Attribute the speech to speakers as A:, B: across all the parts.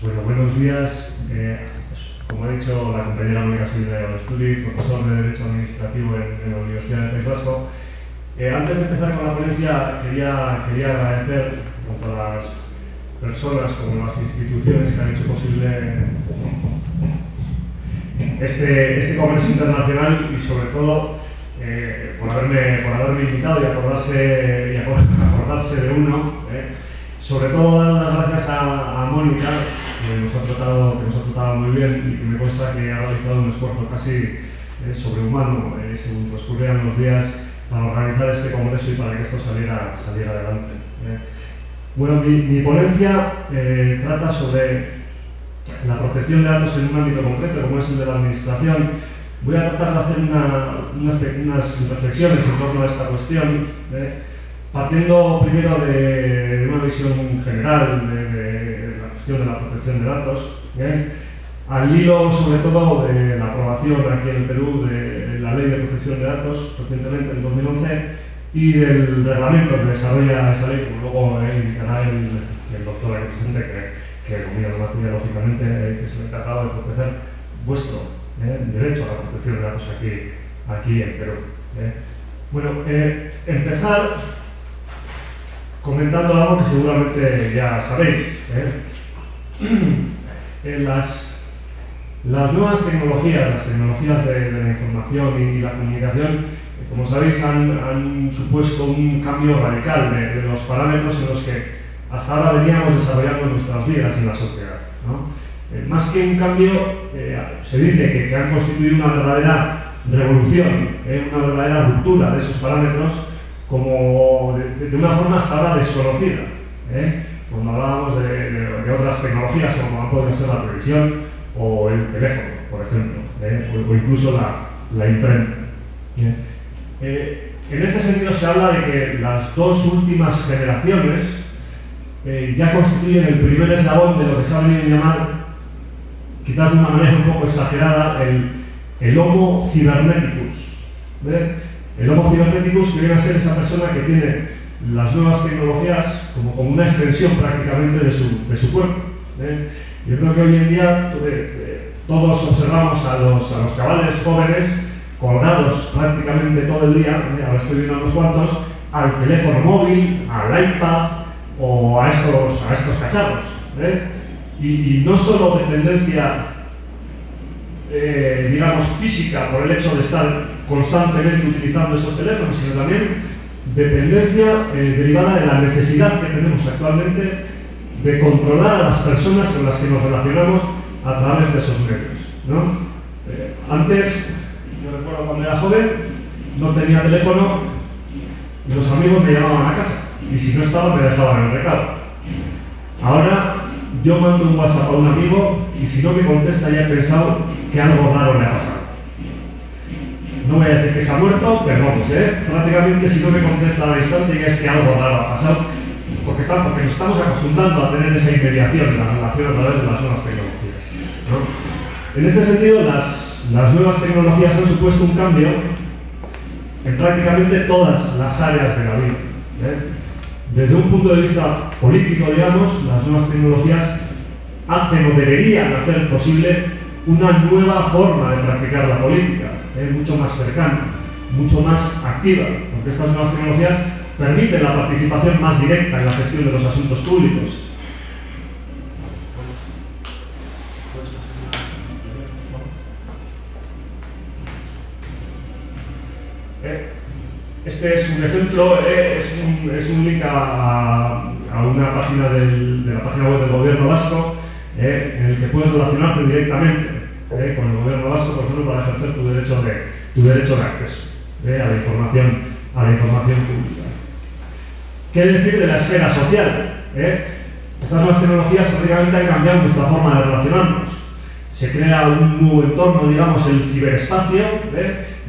A: Bueno, buenos días. Como ha dicho la compañera Mónica Silva de Estudi, profesor de Derecho Administrativo en la Universidad del País Vasco. Antes de empezar con la ponencia, quería agradecer tanto a las personas como a las instituciones que han hecho posible este congreso internacional y sobre todo por haberme invitado y acordarse de uno. Sobre todo dar las gracias a Mónica, que nos ha tratado muy bien y que me consta que ha realizado un esfuerzo casi sobrehumano según transcurrieran los días para organizar este congreso y para que esto saliera adelante. Bueno, mi ponencia trata sobre la protección de datos en un ámbito concreto, como es el de la administración. Voy a tratar de hacer unas reflexiones en torno a esta cuestión, partiendo primero de una visión general de la cuestión de la protección de datos, al hilo sobre todo de la aprobación aquí en el Perú de la Ley de Protección de Datos recientemente en 2011 y del reglamento que desarrolla esa ley, como luego indicará el doctor aquí presente, que domina la materia lógicamente, que se ha encargado de proteger vuestro derecho a la protección de datos aquí en Perú. Bueno, empezar comentando algo que seguramente ya sabéis. Las nuevas tecnologías, las tecnologías de la información y la comunicación, como sabéis, han supuesto un cambio radical de los parámetros en los que hasta ahora veníamos desarrollando nuestras vidas en la sociedad, ¿no? Más que un cambio, se dice que han constituido una verdadera revolución, una verdadera ruptura de esos parámetros, como de una forma hasta ahora desconocida. Cuando hablábamos de otras tecnologías, como puede ser la televisión o el teléfono, por ejemplo, o incluso la imprenta. En este sentido se habla de que las dos últimas generaciones ya constituyen el primer eslabón de lo que se ha venido a llamar, quizás de una manera un poco exagerada, el Homo Cyberneticus. El Homo Cyberneticus que viene a ser esa persona que tiene las nuevas tecnologías como una extensión prácticamente de su cuerpo. Yo creo que hoy en día todos observamos a los chavales jóvenes colgados prácticamente todo el día, ahora estoy viendo a unos cuantos, al teléfono móvil, al iPad o a estos cacharros. Y no solo dependencia, digamos, física por el hecho de estar constantemente utilizando estos teléfonos, sino también dependencia derivada de la necesidad que tenemos actualmente de controlar a las personas con las que nos relacionamos a través de esos medios, ¿no? Antes, yo recuerdo cuando era joven, no tenía teléfono y los amigos me llamaban a casa y si no estaba me dejaban el recado. Ahora yo mando un WhatsApp a un amigo y si no me contesta ya he pensado que algo raro le ha pasado. No voy a decir que se ha muerto, pero vamos, prácticamente si no me contesta al instante ya es que algo raro ha pasado, porque nos estamos acostumbrando a tener esa inmediación de la relación a través de las nuevas tecnologías, ¿no? En este sentido, las nuevas tecnologías han supuesto un cambio en prácticamente todas las áreas de la vida. Desde un punto de vista político, digamos, las nuevas tecnologías hacen o deberían hacer posible una nueva forma de practicar la política, mucho más cercana, mucho más activa, porque estas nuevas tecnologías permiten la participación más directa en la gestión de los asuntos públicos. Este es un ejemplo, es un link a una página de la página web del Gobierno Vasco, en el que puedes relacionarte directamente con el Gobierno Vasco, por ejemplo, para ejercer tu derecho de acceso a la información pública. ¿Qué decir de la esfera social? Estas nuevas tecnologías prácticamente han cambiado nuestra forma de relacionarnos. Se crea un nuevo entorno, digamos, el ciberespacio,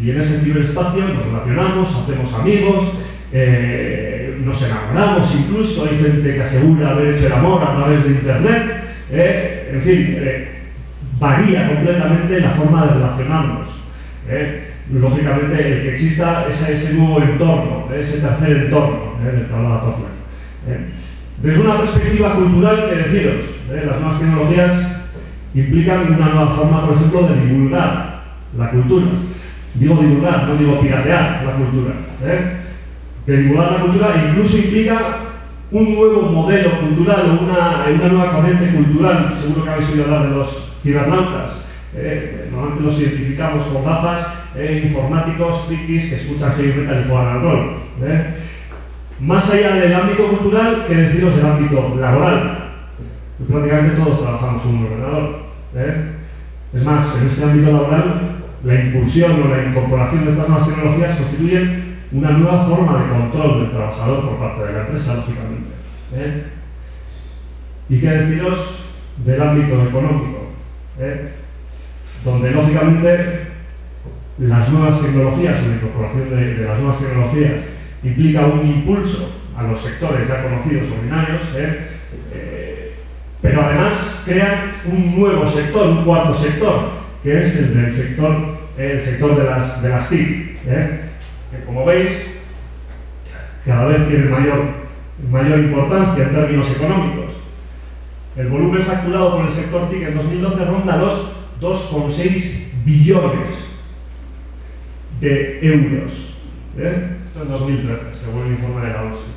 A: y en ese ciberespacio nos relacionamos, hacemos amigos, nos enamoramos incluso, hay gente que asegura haber hecho el amor a través de internet, en fin, varía completamente la forma de relacionarnos. Lógicamente, el que exista ese nuevo entorno, ese tercer entorno del que hablaba Toffler. Desde una perspectiva cultural, ¿qué deciros? Las nuevas tecnologías implican una nueva forma, por ejemplo, de divulgar la cultura. Digo divulgar, no digo piratear la cultura. De divulgar la cultura incluso implica un nuevo modelo cultural o una nueva corriente cultural. Seguro que habéis oído hablar de los cibernautas. Normalmente los identificamos con gafas, informáticos, frikis que escuchan heavy metal y juegan al rol. Más allá del ámbito cultural, ¿qué deciros del ámbito laboral? Prácticamente todos trabajamos con un ordenador. Es más, en este ámbito laboral, la incursión o la incorporación de estas nuevas tecnologías constituyen una nueva forma de control del trabajador por parte de la empresa, lógicamente. ¿Y qué deciros del ámbito económico? Donde, lógicamente, las nuevas tecnologías o la incorporación de las nuevas tecnologías implica un impulso a los sectores ya conocidos ordinarios, pero además crean un nuevo sector, un cuarto sector, que es el sector de las TIC, que como veis cada vez tiene mayor importancia en términos económicos. El volumen facturado por el sector TIC en 2012 ronda los 2,6 billones de euros. Esto en 2013, según el informe de la OSI.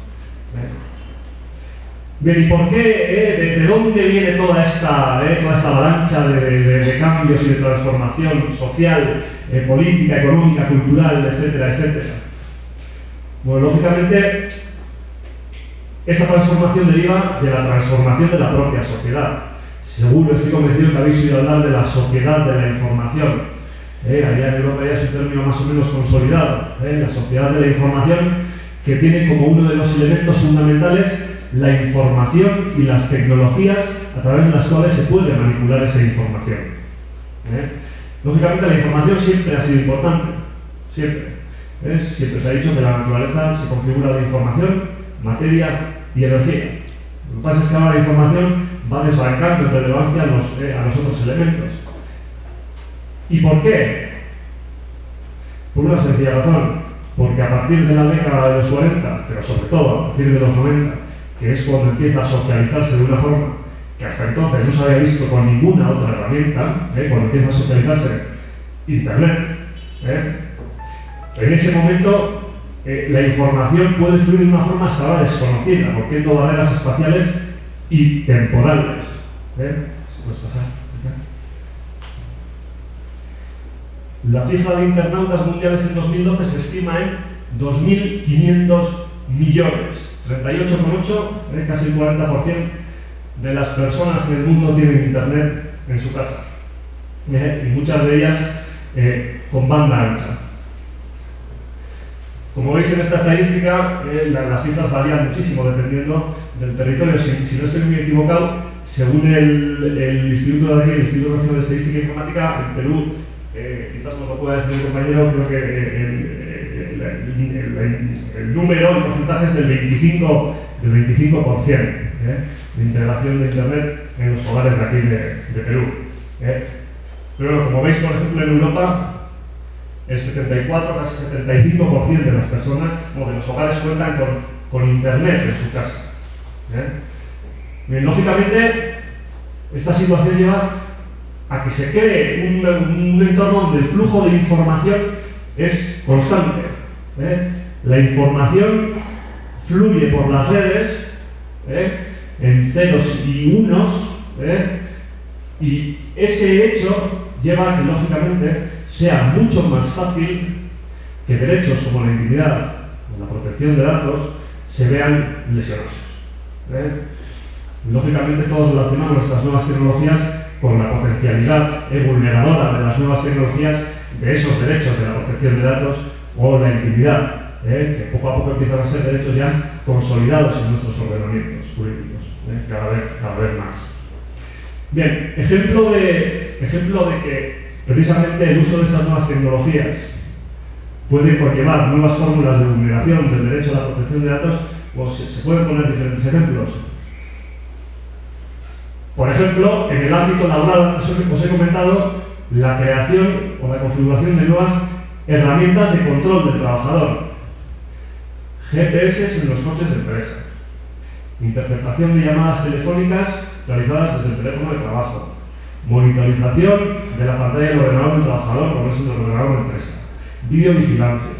A: Bien, ¿y por qué? ¿De dónde viene toda esta avalancha de cambios y de transformación social, política, económica, cultural, etcétera, etcétera? Bueno, lógicamente, esa transformación deriva de la transformación de la propia sociedad. Seguro, estoy convencido que habéis oído hablar de la sociedad de la información. Allá en Europa ya es un término más o menos consolidado. La sociedad de la información, que tiene como uno de los elementos fundamentales la información y las tecnologías a través de las cuales se puede manipular esa información. Lógicamente la información siempre ha sido importante, siempre. Siempre se ha dicho que la naturaleza se configura de información, materia y energía. Lo que pasa es que ahora la información va desbancando en relevancia a los otros elementos. ¿Y por qué? Por una sencilla razón, porque a partir de la década de los 40, pero sobre todo a partir de los 90, que es cuando empieza a socializarse de una forma que hasta entonces no se había visto con ninguna otra herramienta, cuando empieza a socializarse Internet, en ese momento la información puede fluir de una forma hasta ahora desconocida, rompiendo barreras espaciales y temporales. ¿Se puede pasar? La cifra de internautas mundiales en 2012 se estima en 2.500 millones. 38,8, casi el 40% de las personas en el mundo tienen Internet en su casa. Y muchas de ellas con banda ancha. Como veis en esta estadística, las cifras varían muchísimo dependiendo del territorio. Si no estoy muy equivocado, según el Instituto de aquí, el Instituto Nacional de Estadística e Informática, en Perú, quizás nos lo pueda decir el compañero, creo que el número, el porcentaje es del 25%, de integración de Internet en los hogares de aquí de Perú. Pero como veis, por ejemplo, en Europa, el 74, casi 75% de las personas o de los hogares cuentan con Internet en su casa. Bien, lógicamente, esta situación lleva a que se cree un entorno donde el flujo de información es constante. La información fluye por las redes en ceros y unos, y ese hecho lleva a que, lógicamente, sea mucho más fácil que derechos como la intimidad o la protección de datos se vean lesionados. Lógicamente, todos relacionamos estas nuevas tecnologías con la potencialidad vulneradora de las nuevas tecnologías de esos derechos de la protección de datos o la intimidad, que poco a poco empiezan a ser derechos ya consolidados en nuestros ordenamientos jurídicos, cada vez más. Bien, ejemplo de que precisamente el uso de estas nuevas tecnologías puede conllevar nuevas fórmulas de vulneración del derecho a la protección de datos, pues se pueden poner diferentes ejemplos. Por ejemplo, en el ámbito laboral, antes os he comentado la creación o la configuración de nuevas herramientas de control del trabajador. GPS en los coches de empresa. interceptación de llamadas telefónicas realizadas desde el teléfono de trabajo, monitorización de la pantalla del ordenador del trabajador por el ordenador de empresa, videovigilancia,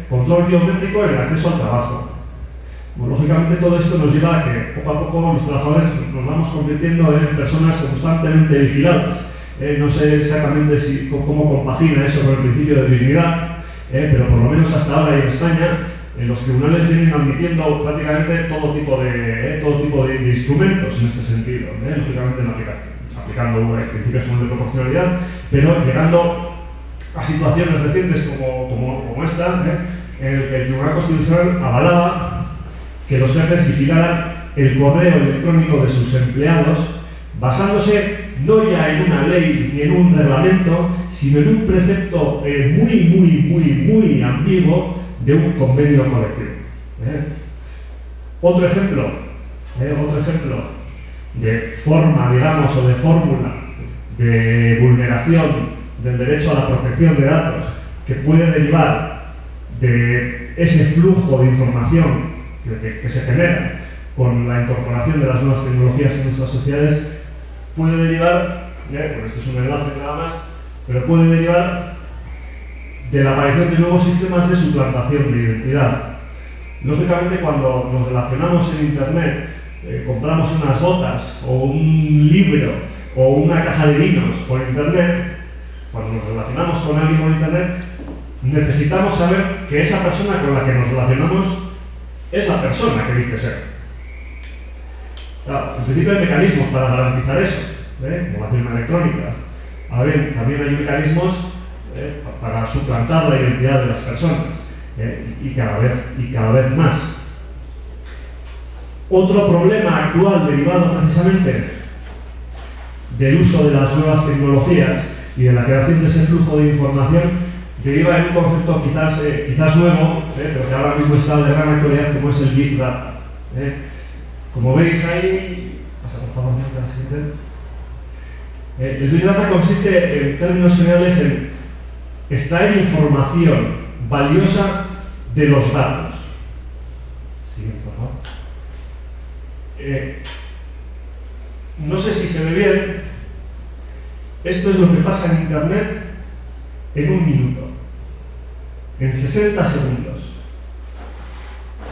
A: control biométrico en el acceso al trabajo. Bueno, lógicamente todo esto nos lleva a que poco a poco los trabajadores nos vamos convirtiendo en personas constantemente vigiladas. No sé exactamente cómo compagina eso con el principio de dignidad, pero por lo menos hasta ahora en España los tribunales vienen admitiendo prácticamente todo tipo de instrumentos en este sentido, lógicamente aplicando principios como de proporcionalidad, pero llegando a situaciones recientes como esta, en el que el Tribunal Constitucional avalaba que los jefes vigilaran el correo electrónico de sus empleados basándose no ya en una ley ni en un reglamento, sino en un precepto muy ambiguo de un convenio colectivo. Otro ejemplo de forma, digamos, o de fórmula de vulneración del derecho a la protección de datos que puede derivar de ese flujo de información que se genera con la incorporación de las nuevas tecnologías en nuestras sociedades, puede derivar, bueno, esto es un enlace nada más, pero puede derivar de la aparición de nuevos sistemas de suplantación de identidad. Lógicamente, cuando nos relacionamos en Internet, compramos unas botas o un libro o una caja de vinos por Internet, cuando nos relacionamos con alguien por Internet, necesitamos saber que esa persona con la que nos relacionamos es la persona que dice ser. Claro, en principio hay mecanismos para garantizar eso, como la firma electrónica. Ahora bien, también hay mecanismos para suplantar la identidad de las personas, y cada vez más. Otro problema actual derivado precisamente del uso de las nuevas tecnologías y de la creación de ese flujo de información deriva en un concepto quizás nuevo, pero que ahora mismo está de gran actualidad, como es el Big Data. Como veis ahí, pasa por favor a la siguiente. El Big Data consiste en términos generales en extraer información valiosa de los datos. Siguiente, por favor. No sé si se ve bien. Esto es lo que pasa en Internet en un minuto, en 60 segundos.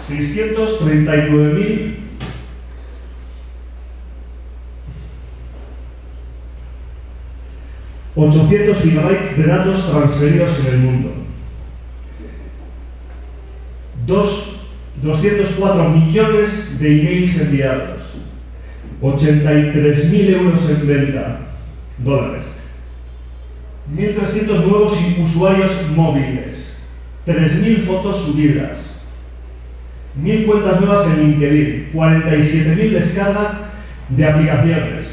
A: 639.800 gigabytes de datos transferidos en el mundo. 204 millones de emails enviados. 83.000 euros en venta, dólares. 1.300 nuevos usuarios móviles. 3.000 fotos subidas. 1.000 cuentas nuevas en LinkedIn. 47.000 descargas de aplicaciones.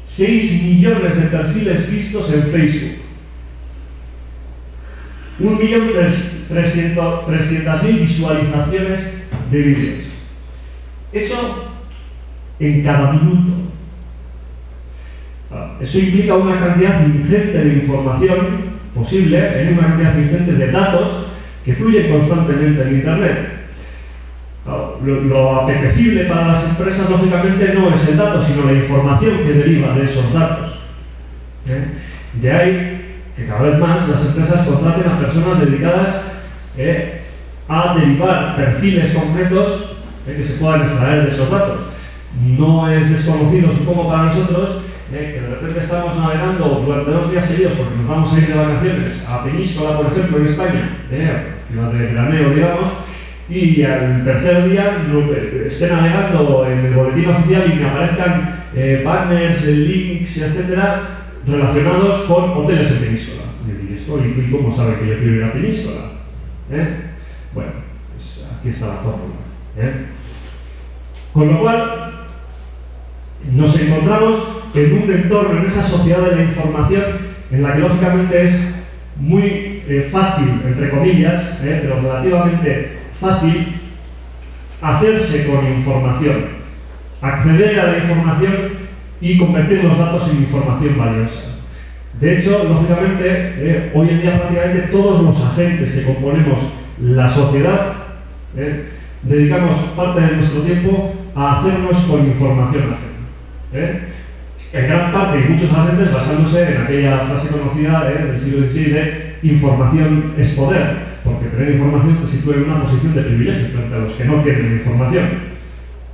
A: 6 millones de perfiles vistos en Facebook. 1.300.000 visualizaciones de vídeos. Eso en cada minuto. Eso implica una cantidad ingente de información posible, una cantidad ingente de datos que fluyen constantemente en Internet. Lo apetecible para las empresas, lógicamente, no es el dato, sino la información que deriva de esos datos. De ahí que cada vez más las empresas contraten a personas dedicadas a derivar perfiles concretos que se puedan extraer de esos datos. No es desconocido, supongo, para nosotros que de repente estamos navegando durante 2 días seguidos porque nos vamos a ir de vacaciones a Peñíscola, por ejemplo, en España, ciudad de veraneo, digamos, y al tercer día esté navegando en el boletín oficial y me aparezcan banners, links, etcétera, relacionados con hoteles en Peñíscola. Y esto, ¿y cómo sabe que yo quiero ir a Peñíscola? Bueno, pues aquí está la fórmula. Con lo cual, nos encontramos en un entorno, en esa sociedad de la información, en la que lógicamente es muy fácil, entre comillas, pero relativamente fácil, hacerse con información, acceder a la información y convertir los datos en información valiosa. De hecho, lógicamente, hoy en día prácticamente todos los agentes que componemos la sociedad dedicamos parte de nuestro tiempo a hacernos con información ajena. En gran parte, y muchos agentes basándose en aquella frase conocida del siglo XVI de información es poder, porque tener información te sitúa en una posición de privilegio frente a los que no tienen información.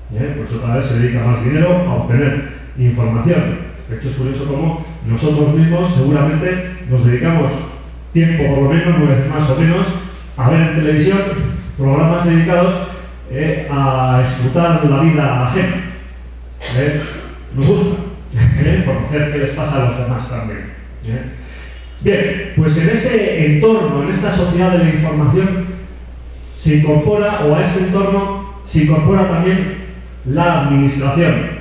A: Por eso cada vez se dedica más dinero a obtener información. De hecho, es curioso cómo nosotros mismos seguramente nos dedicamos tiempo, por lo menos, 9 veces más o menos, a ver en televisión programas dedicados a escrutar la vida ajena. Nos gusta conocer qué les pasa a los demás también. Bien, pues en este entorno, en esta sociedad de la información, se incorpora, o a este entorno, se incorpora también la administración.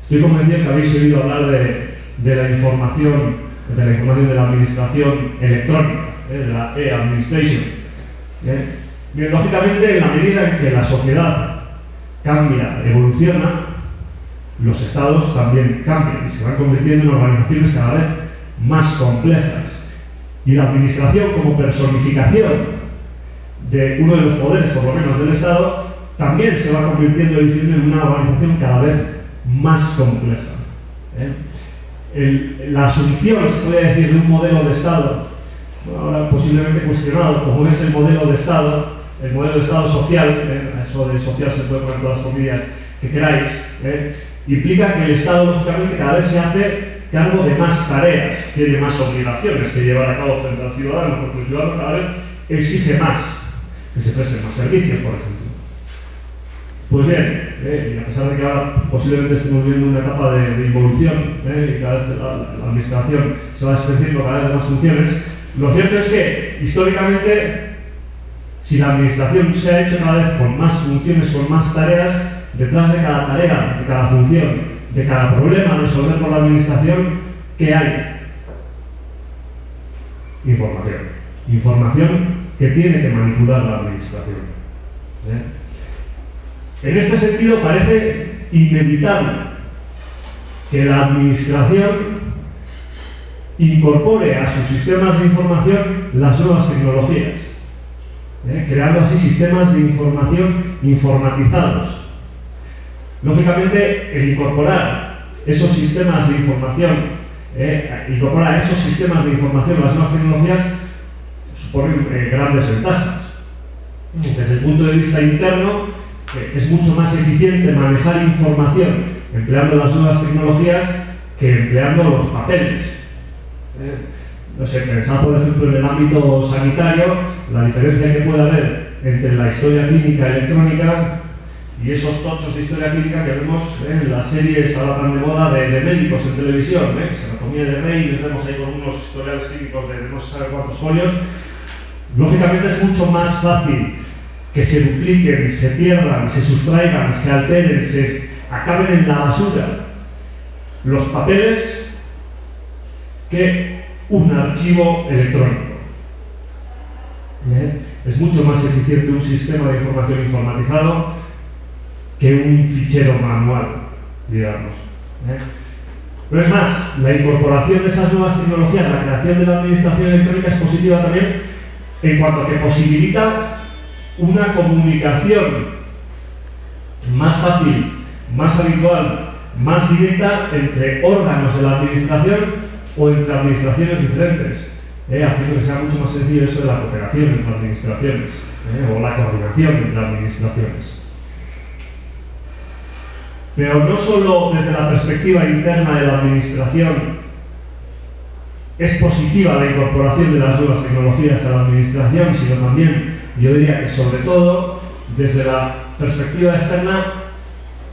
A: Estoy convencido que habéis oído hablar de la información de la administración electrónica, de la e-administration. Bien, lógicamente, en la medida en que la sociedad cambia, evoluciona, los estados también cambian y se van convirtiendo en organizaciones cada vez más complejas. Y la administración, como personificación de uno de los poderes, por lo menos del Estado, también se va convirtiendo en una organización cada vez más compleja. La asunción, se puede decir, de un modelo de Estado, ahora posiblemente cuestionado, como es el modelo de Estado social, eso de social se puede poner todas las comillas que queráis, implica que el Estado, lógicamente, cada vez se hace cargo de más tareas, tiene más obligaciones que llevar a cabo frente al ciudadano, porque el ciudadano cada vez exige más, que se presten más servicios, por ejemplo. Pues bien, y a pesar de que ahora posiblemente estemos viendo una etapa de involución, y cada vez la administración se va despreciando cada vez de más funciones, lo cierto es que, históricamente, si la administración se ha hecho cada vez con más funciones, con más tareas, detrás de cada tarea, de cada función, de cada problema a resolver por la administración, ¿qué hay? Información. Información que tiene que manipular la administración. En este sentido, parece inevitable que la administración incorpore a sus sistemas de información las nuevas tecnologías, creando así sistemas de información informatizados. Lógicamente, el incorporar esos sistemas de información, a las nuevas tecnologías, suponen grandes ventajas. Desde el punto de vista interno, es mucho más eficiente manejar información empleando las nuevas tecnologías que empleando los papeles. No sé, pensad por ejemplo en el ámbito sanitario, la diferencia que puede haber entre la historia clínica electrónica y esos tochos de historia clínica que vemos en las series ahora tan de moda de médicos en televisión, Anatomía de Grey, les vemos ahí con unos historiales clínicos de no sé cuántos folios. Lógicamente es mucho más fácil que se dupliquen, se pierdan, se sustraigan, se alteren, se acaben en la basura los papeles que un archivo electrónico. Es mucho más eficiente un sistema de información informatizado que un fichero manual, digamos. Pero es más, la incorporación de esas nuevas tecnologías, la creación de la administración electrónica es positiva también en cuanto a que posibilita una comunicación más fácil, más habitual, más directa entre órganos de la administración o entre administraciones diferentes, haciendo que sea mucho más sencillo eso de la cooperación entre administraciones, o la coordinación entre administraciones. Pero no solo desde la perspectiva interna de la administración es positiva la incorporación de las nuevas tecnologías a la administración, sino también, yo diría que sobre todo, desde la perspectiva externa,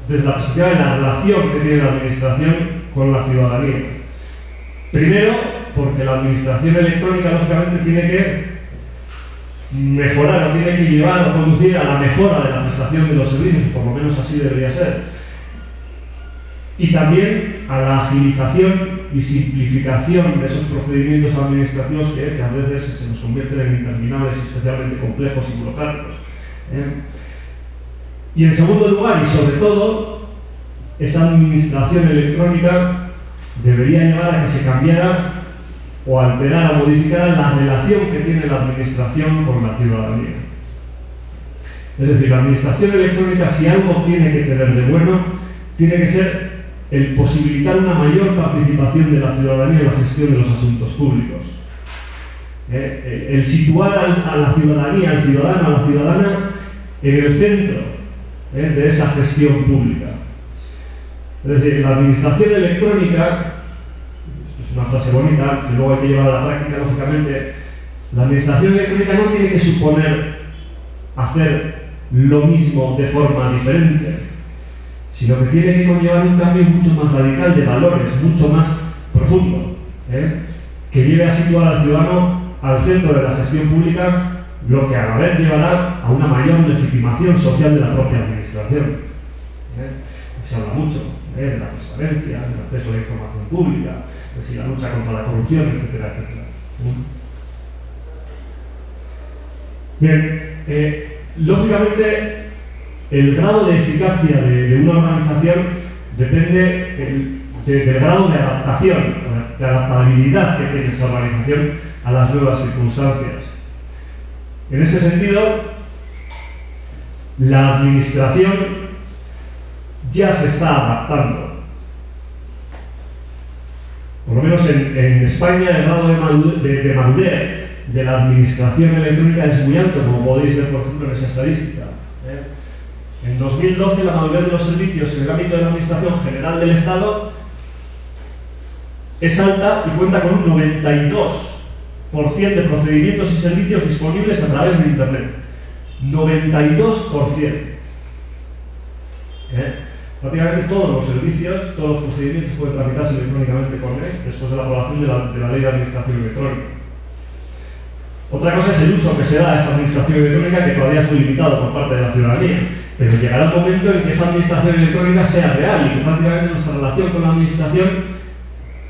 A: desde la perspectiva de la relación que tiene la administración con la ciudadanía. Primero, porque la administración electrónica, lógicamente, tiene que mejorar, o tiene que llevar o conducir a la mejora de la prestación de los servicios, por lo menos así debería ser. Y también a la agilización y simplificación de esos procedimientos administrativos que a veces se nos convierten en interminables, especialmente complejos y burocráticos. Y en segundo lugar, y sobre todo, esa administración electrónica debería llevar a que se cambiara o alterara o modificara la relación que tiene la administración con la ciudadanía. Es decir, la administración electrónica, si algo tiene que tener de bueno, tiene que ser el posibilitar una mayor participación de la ciudadanía en la gestión de los asuntos públicos. El situar a la ciudadanía, al ciudadano, a la ciudadana en el centro de esa gestión pública. Es decir, la administración electrónica, esto es una frase bonita, que luego hay que llevar a la práctica, lógicamente, la administración electrónica no tiene que suponer hacer lo mismo de forma diferente, sino que tiene que conllevar un cambio mucho más radical de valores, mucho más profundo, que lleve a situar al ciudadano al centro de la gestión pública, lo que a la vez llevará a una mayor legitimación social de la propia administración. Se habla mucho de la transparencia, del acceso a la información pública, de si la lucha contra la corrupción, etcétera, etcétera. Bien, lógicamente el grado de eficacia de una organización depende del grado de adaptación, de adaptabilidad que tiene esa organización a las nuevas circunstancias. En ese sentido, la administración ya se está adaptando. Por lo menos en España el grado de madurez de la administración electrónica es muy alto, como podéis ver, por ejemplo, en esa estadística. En 2012 la madurez de los servicios en el ámbito de la Administración General del Estado es alta y cuenta con un 92% de procedimientos y servicios disponibles a través de Internet. 92%. Prácticamente todos los servicios, todos los procedimientos pueden tramitarse electrónicamente con él después de la aprobación de la Ley de Administración Electrónica. Otra cosa es el uso que se da a esta administración electrónica, que todavía es muy limitado por parte de la ciudadanía, pero llegará el momento en que esa administración electrónica sea real y que prácticamente nuestra relación con la administración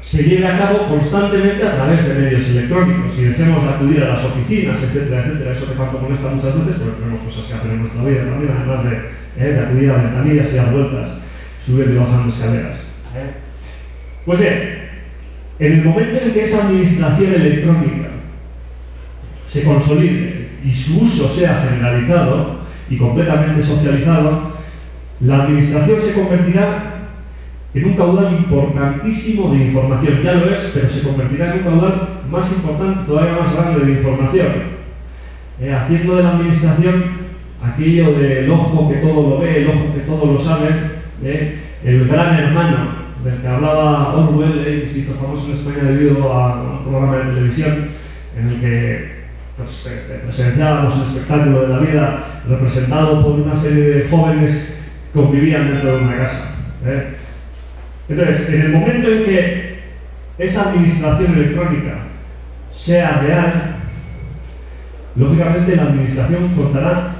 A: se lleve a cabo constantemente a través de medios electrónicos y dejemos de acudir a las oficinas, etcétera, etcétera. Eso que tanto molesta muchas veces, porque tenemos cosas que hacer en nuestra vida también, además de acudir a ventanillas y dar vueltas, subiendo y bajando escaleras. Pues bien, en el momento en que esa administración electrónica se consolide y su uso sea generalizado y completamente socializado, la administración se convertirá en un caudal importantísimo de información. Ya lo es, pero se convertirá en un caudal más importante, todavía más grande de información, haciendo de la administración aquello del ojo que todo lo ve, el ojo que todo lo sabe, el gran hermano del que hablaba Orwell, que se hizo famoso en España debido a un programa de televisión en el que presenciábamos el espectáculo de la vida representado por una serie de jóvenes que convivían dentro de una casa. Entonces, en el momento en que esa administración electrónica sea real, lógicamente la administración contará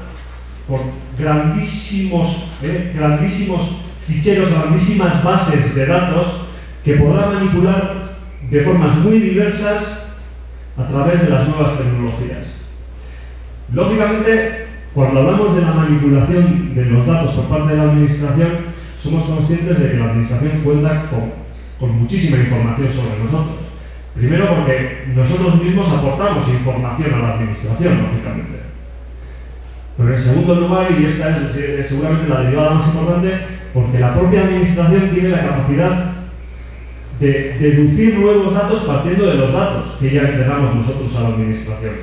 A: con grandísimos ficheros, grandísimas bases de datos que podrá manipular de formas muy diversas a través de las nuevas tecnologías. Lógicamente, cuando hablamos de la manipulación de los datos por parte de la administración, somos conscientes de que la administración cuenta con muchísima información sobre nosotros. Primero porque nosotros mismos aportamos información a la administración, lógicamente. Pero en segundo lugar, y esta es seguramente la derivada más importante, porque la propia administración tiene la capacidad de deducir nuevos datos partiendo de los datos que ya entregamos nosotros a la administración.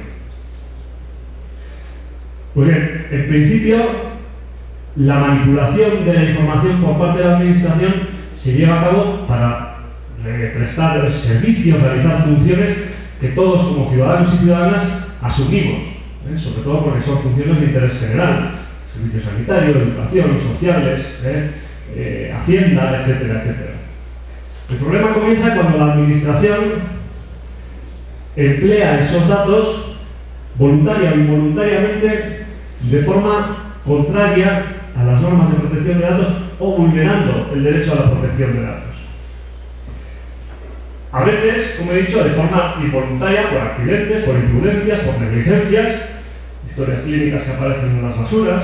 A: Pues bien, en principio, la manipulación de la información por parte de la administración se lleva a cabo para prestar servicios, realizar funciones que todos como ciudadanos y ciudadanas asumimos, sobre todo porque son funciones de interés general, servicios sanitarios, educación, sociales, hacienda, etcétera, etcétera. El problema comienza cuando la administración emplea esos datos voluntaria o involuntariamente de forma contraria a las normas de protección de datos o vulnerando el derecho a la protección de datos. A veces, como he dicho, de forma involuntaria, por accidentes, por imprudencias, por negligencias, historias clínicas que aparecen en las basuras,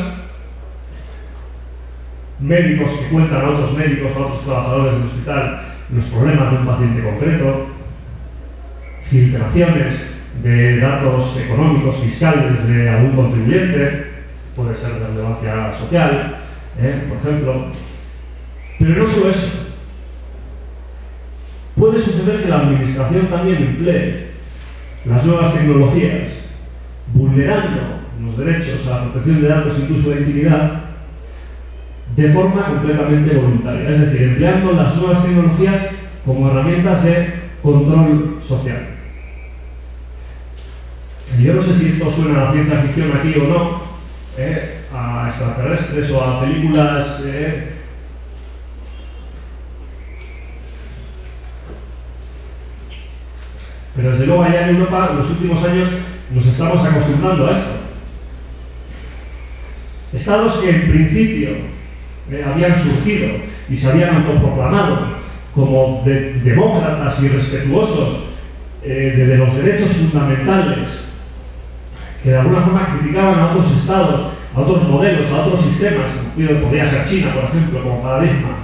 A: médicos que cuentan a otros médicos o a otros trabajadores del hospital los problemas de un paciente concreto, filtraciones de datos económicos, fiscales de algún contribuyente, puede ser de relevancia social, por ejemplo. Pero no solo eso. Puede suceder que la administración también emplee las nuevas tecnologías, vulnerando los derechos a la protección de datos, incluso de intimidad, de forma completamente voluntaria. Es decir, empleando las nuevas tecnologías como herramientas de control social. Yo no sé si esto suena a ciencia ficción aquí o no, a extraterrestres o a películas pero desde luego allá en Europa en los últimos años nos estamos acostumbrando a esto. Estados que en principio habían surgido y se habían autoproclamado como demócratas y respetuosos de los derechos fundamentales, que de alguna forma criticaban a otros estados, a otros modelos, a otros sistemas, podría ser China, por ejemplo, como paradigma,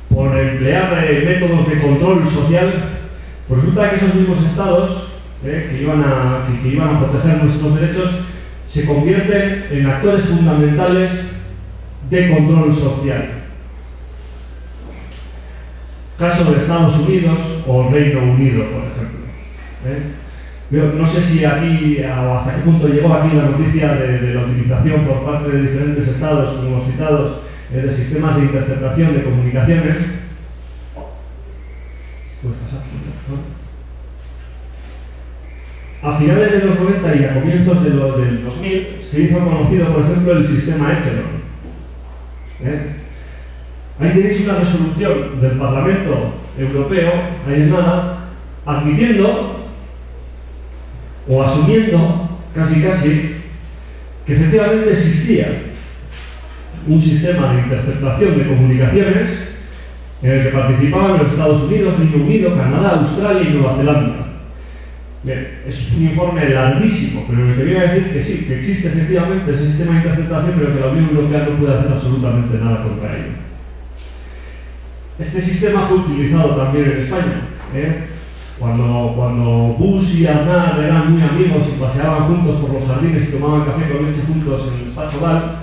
A: por emplear métodos de control social, pues resulta que esos mismos estados que iban a proteger nuestros derechos se convierten en actores fundamentales de control social. Caso de Estados Unidos o Reino Unido, por ejemplo. No sé si aquí, o hasta qué punto llegó aquí la noticia de la utilización por parte de diferentes estados, como los citados, de sistemas de interceptación de comunicaciones. A finales de los 90 y a comienzos del 2000 se hizo conocido, por ejemplo, el sistema Echelon. Ahí tenéis una resolución del Parlamento Europeo, ahí es nada, admitiendo o asumiendo casi que efectivamente existía un sistema de interceptación de comunicaciones en el que participaban los Estados Unidos, Reino Unido, Canadá, Australia y Nueva Zelanda. Bien, es un informe larguísimo, pero el que viene a decir que sí, que existe efectivamente ese sistema de interceptación, pero que la Unión Europea no puede hacer absolutamente nada contra ello. Este sistema fue utilizado también en España. Cuando Bush y Aznar eran muy amigos y paseaban juntos por los jardines y tomaban café con leche juntos en el despacho Oval,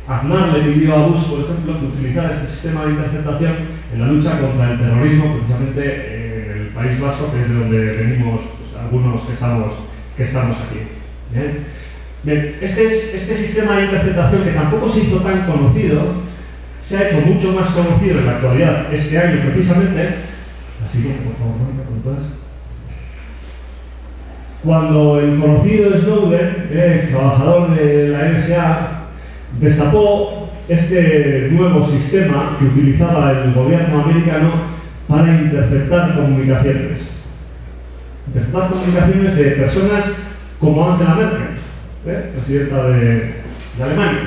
A: Aznar le pidió a Bush, por ejemplo, que utilizara este sistema de interceptación en la lucha contra el terrorismo, precisamente en el País Vasco, que es de donde venimos algunos que estamos aquí. Bien, este sistema de interceptación, que tampoco se hizo tan conocido, se ha hecho mucho más conocido en la actualidad este año precisamente. La siguiente, por favor, Mónica, ¿cómo puedes? Cuando el conocido Snowden, ex trabajador de la NSA, destapó este nuevo sistema que utilizaba el gobierno americano para interceptar comunicaciones. Interceptar comunicaciones de personas como Angela Merkel, presidenta de Alemania.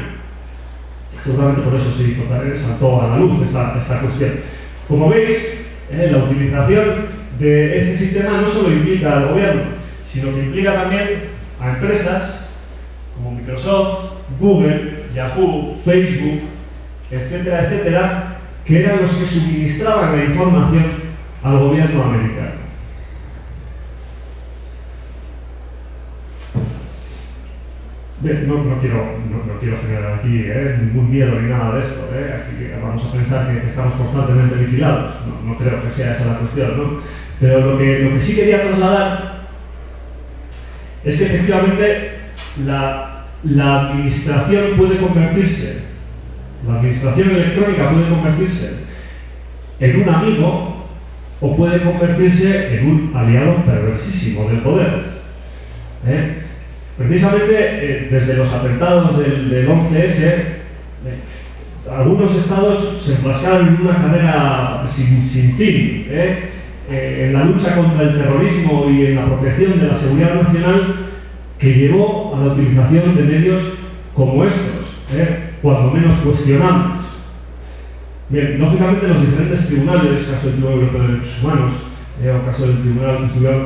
A: Seguramente por eso se hizo también, saltó a la luz esta cuestión. Como veis, la utilización de este sistema no solo implica al gobierno, sino que implica también a empresas como Microsoft, Google, Yahoo, Facebook, etcétera, etcétera, que eran los que suministraban la información al gobierno americano. Bien, no quiero generar aquí ningún miedo ni nada de esto. Aquí vamos a pensar que estamos constantemente vigilados. No creo que sea esa la cuestión, ¿no? Pero lo que sí quería trasladar es que efectivamente la administración puede convertirse, la administración electrónica puede convertirse en un amigo o puede convertirse en un aliado perversísimo del poder. Precisamente desde los atentados del 11S, algunos estados se enfrascaron en una carrera sin fin en la lucha contra el terrorismo y en la protección de la seguridad nacional, que llevó a la utilización de medios como estos, cuando menos cuestionables. Bien, lógicamente los diferentes tribunales, caso del Tribunal Europeo de Derechos Humanos o caso del Tribunal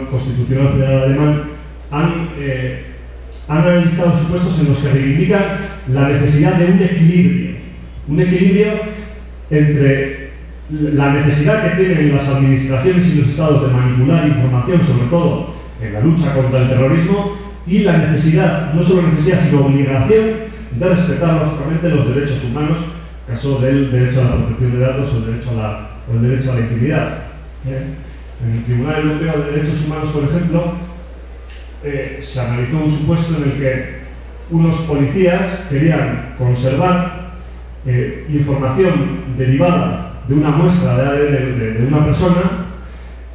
A: Constitucional Federal Alemán, han analizado supuestos en los que reivindican la necesidad de un equilibrio entre la necesidad que tienen las administraciones y los estados de manipular información, sobre todo en la lucha contra el terrorismo, y la necesidad, no solo necesidad, sino obligación de respetar, lógicamente, los derechos humanos, caso del derecho a la protección de datos o el derecho a la intimidad. En el Tribunal Europeo de Derechos Humanos, por ejemplo, se analizó un supuesto en el que unos policías querían conservar información derivada de una muestra de ADN de una persona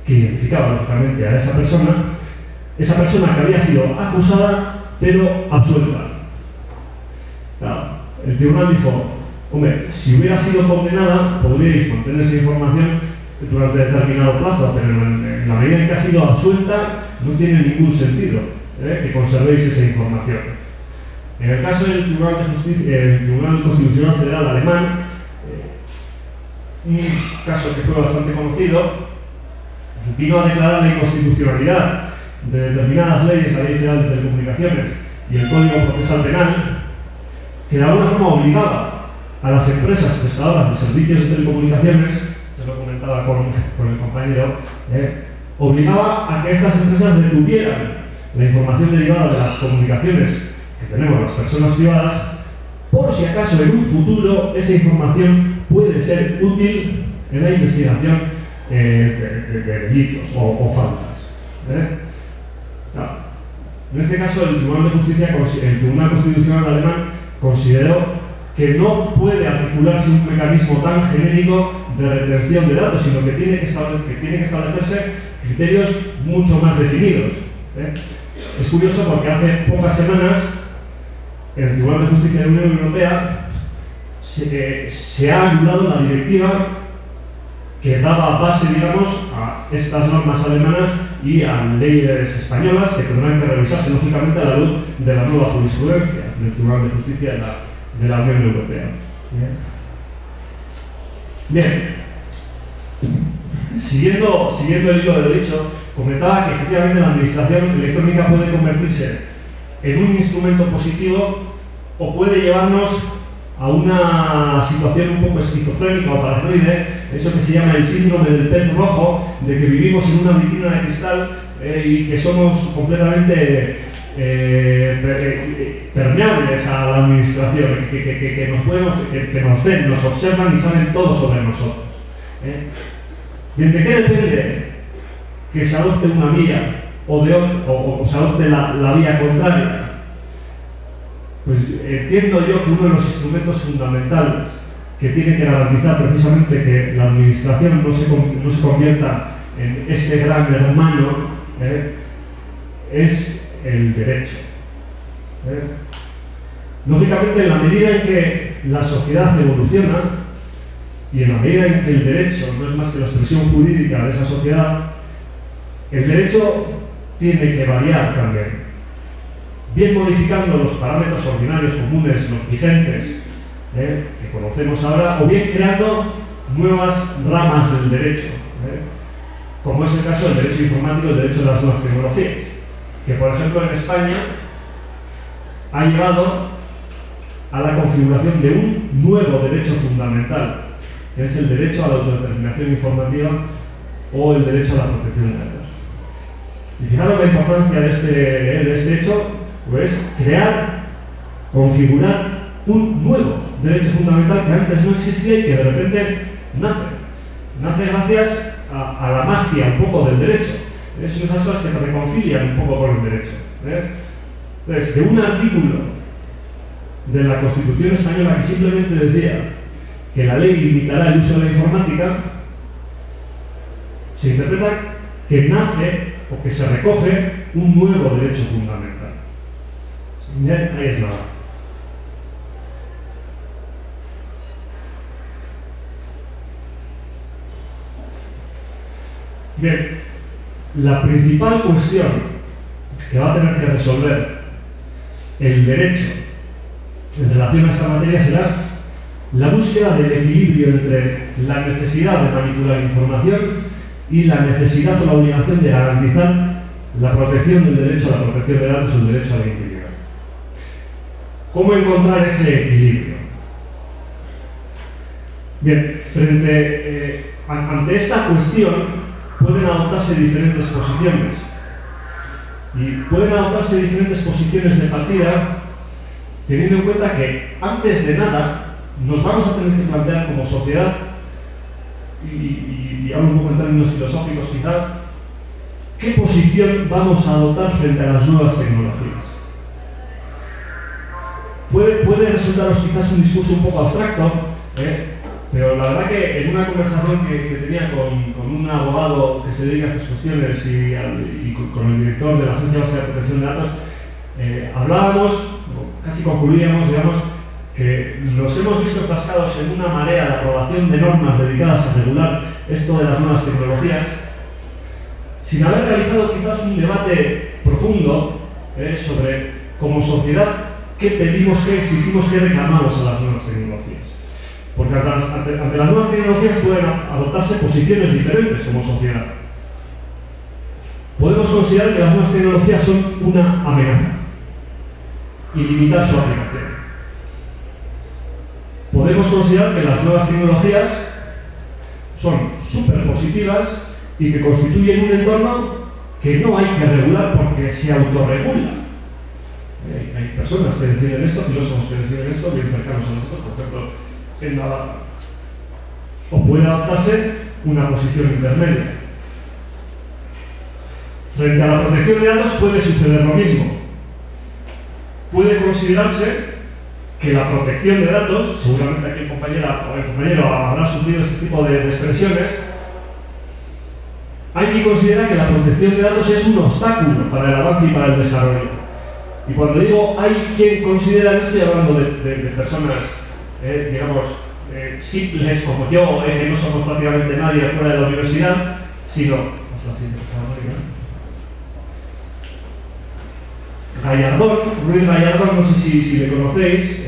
A: que identificaba lógicamente a esa persona que había sido acusada pero absuelta. Claro, el tribunal dijo: hombre, si hubiera sido condenada podríais mantener esa información durante determinado plazo, pero en la medida en que ha sido absuelta no tiene ningún sentido que conservéis esa información. En el caso del Tribunal de Justicia, el Tribunal Constitucional Federal Alemán, un caso que fue bastante conocido, vino a declarar la inconstitucionalidad de determinadas leyes, la Ley Federal de Telecomunicaciones y el Código Procesal Penal, que de alguna forma obligaba a las empresas prestadoras de servicios de telecomunicaciones, yo lo comentaba con el compañero, obligaba a que estas empresas retuvieran la información derivada de las comunicaciones que tenemos las personas privadas, por si acaso en un futuro esa información puede ser útil en la investigación de delitos o faltas. Claro. En este caso, el Tribunal Constitucional Alemán consideró que no puede articularse un mecanismo tan genérico de retención de datos, sino que tiene que establecerse criterios mucho más definidos. Es curioso porque hace pocas semanas en el Tribunal de Justicia de la Unión Europea se ha anulado la directiva que daba base, digamos, a estas normas alemanas y a leyes españolas que tendrán que revisarse, lógicamente, a la luz de la nueva jurisprudencia del Tribunal de Justicia de la Unión Europea. Bien. Siguiendo el hilo de lo dicho, comentaba que efectivamente la administración electrónica puede convertirse en un instrumento positivo o puede llevarnos a una situación un poco esquizofrénica o paranoide, eso que se llama el síndrome del pez rojo, de que vivimos en una vitrina de cristal y que somos completamente permeables a la administración, que nos ven, nos observan y saben todo sobre nosotros. ¿Y de qué depende que se adopte una vía o se adopte la vía contraria? Pues entiendo yo que uno de los instrumentos fundamentales que tiene que garantizar precisamente que la administración no se convierta en ese gran hermano es el derecho. Lógicamente, en la medida en que la sociedad evoluciona y en la medida en que el derecho no es más que la expresión jurídica de esa sociedad, el derecho tiene que variar también. Bien modificando los parámetros ordinarios comunes, los vigentes, que conocemos ahora, o bien creando nuevas ramas del derecho, como es el caso del derecho informático y el derecho de las nuevas tecnologías, que por ejemplo en España ha llevado a la configuración de un nuevo derecho fundamental, que es el derecho a la autodeterminación informativa o el derecho a la protección de datos. Y fijaros la importancia de este hecho, pues crear, configurar un nuevo derecho fundamental que antes no existía y que de repente nace gracias a la magia un poco del derecho. Son esas cosas que te reconcilian un poco con el derecho. Entonces, de un artículo de la Constitución española que simplemente decía que la ley limitará el uso de la informática, se interpreta que nace o que se recoge un nuevo derecho fundamental. Ahí es nada. Bien, la principal cuestión que va a tener que resolver el derecho en relación a esta materia será la búsqueda del equilibrio entre la necesidad de manipular información y la necesidad o la obligación de garantizar la protección del derecho a la protección de datos o el derecho a la intimidad. ¿Cómo encontrar ese equilibrio? Bien, ante esta cuestión pueden adoptarse diferentes posiciones. Y pueden adoptarse diferentes posiciones de partida teniendo en cuenta que antes de nada nos vamos a tener que plantear como sociedad, y hablo un poco en términos filosóficos quizás, ¿qué posición vamos a adoptar frente a las nuevas tecnologías? Puede resultaros quizás un discurso un poco abstracto, pero la verdad que en una conversación que tenía con un abogado que se dedica a estas cuestiones y con el director de la Agencia Vasca de Protección de Datos, hablábamos, casi concluíamos, digamos, que nos hemos visto enfrascados en una marea de aprobación de normas dedicadas a regular esto de las nuevas tecnologías, sin haber realizado quizás un debate profundo sobre, como sociedad, qué pedimos, qué exigimos, qué reclamamos a las nuevas tecnologías. Porque ante las nuevas tecnologías pueden adoptarse posiciones diferentes como sociedad. Podemos considerar que las nuevas tecnologías son una amenaza y limitar su aplicación. Podemos considerar que las nuevas tecnologías son súper positivas y que constituyen un entorno que no hay que regular porque se autorregula. Hay personas que deciden esto, filósofos que deciden esto, bien cercanos a nosotros, por ejemplo, en Navarra. O puede adoptarse una posición intermedia. Frente a la protección de datos puede suceder lo mismo. Puede considerarse que la protección de datos, seguramente aquí el compañero habrá sufrido este tipo de expresiones, hay quien considera que la protección de datos es un obstáculo para el avance y para el desarrollo. Y cuando digo hay quien considera, no estoy hablando de personas, digamos, simples como yo, que no somos prácticamente nadie fuera de la universidad, sino, Gallardón, Ruiz Gallardón, no sé si le conocéis,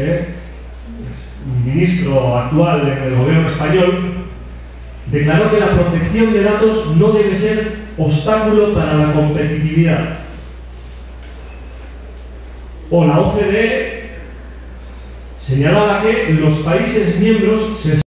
A: ministro actual en el gobierno español, declaró que la protección de datos no debe ser obstáculo para la competitividad. O la OCDE señalaba que los países miembros se